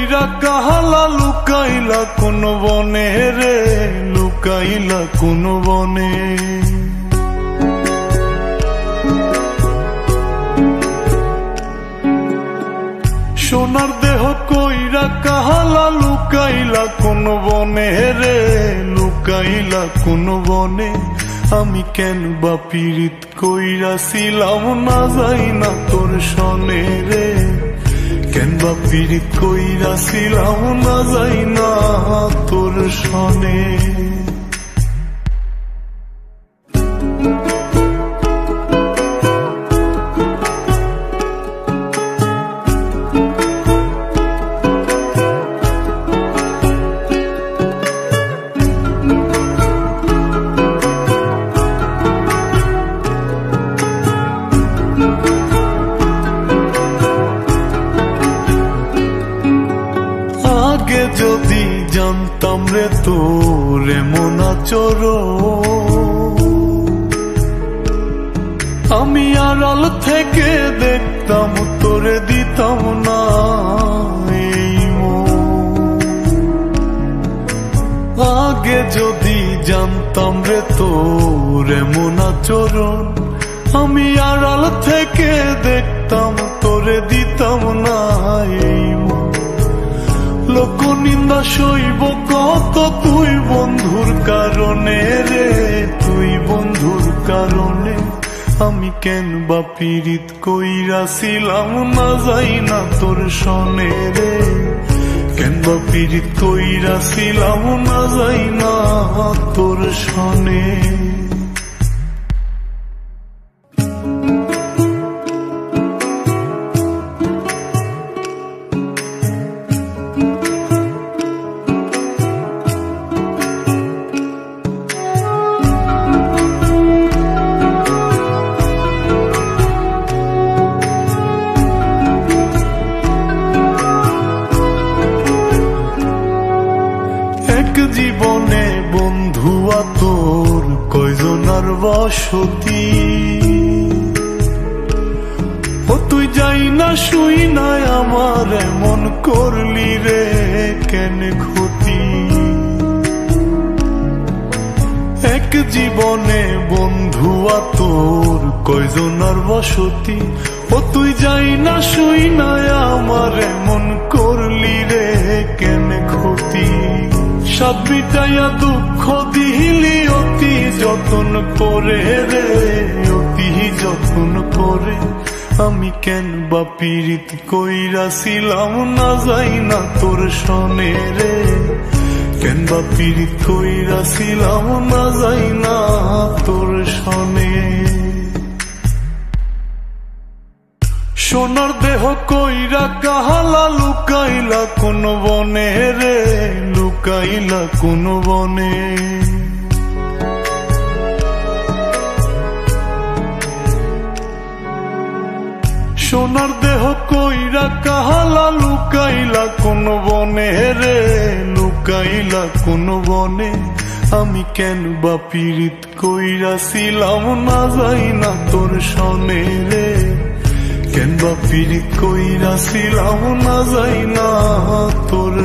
কইরা কাহালা লুকাইলা কোন বনে রে, লুকাইলা কোন বনে। সোনার দেহ কইরা কাহালা লুকাইলা কোন বনে রে, লুকাইলা কোন বনে। আমি কেন বা পীড়িত কইরাছিলাম না যাই না তোর সনে রে, কেন বা পীড়িত কইরাছিলাম না যাই না তোর সনে। আগে যদি জানতাম রে তোর এমন আচরণ, আমি আড়াল থেকে দেখতাম তোরে দিতাম না এই মন। আগে যদি জানতাম রে তোর এমন আচরণ, আমি আড়াল থেকে দেখতাম তোরে দিতাম না এই মন। লোক নিন্দা সইব কত তুই বন্ধুর কারণে রে, তুই বন্ধুর কারণে। আমি কেন বা পীড়িত কইরাছিলাম না যাই না তোর সনে রে, কেন বা পীড়িত কইরাছিলাম না যাই না তোর সনে। এক জীবনে বন্ধুয়া তোর কয়জনার বসতি, ও তুই যাই না শুই না আমার এমন করলি রে কেন ক্ষতি। এক জীবনে বন্ধুয়া তোর কয়জনার বসতি, ও তুই যাই না শুই না আমার এমন করলি রে কেন ক্ষতি। সাত বিটাইয়া দুঃখ দিলি অতি যতন করে রে, অতি যতন করে। আমি কেন বা পীড়িত কইরাছিলাম না যাই না তোর সনে রে, কেন বা পীড়িত কইরাছিলাম না যাই না তোর সনে। সোনার দেহ কইরা কাহালা লুকাইলা কোন বনে রে, লুকাইলা কোন বনে। সোনার দেহ কইরা কাহালা লুকাইলা কোন বনে রে, লুকাইলা কোন বনে। আমি কেন বা পীড়িত কইরাছিলাম না যাই না তোর সনে রে, কেন বা পীড়িত কইরাছিলাম না যাই না তোর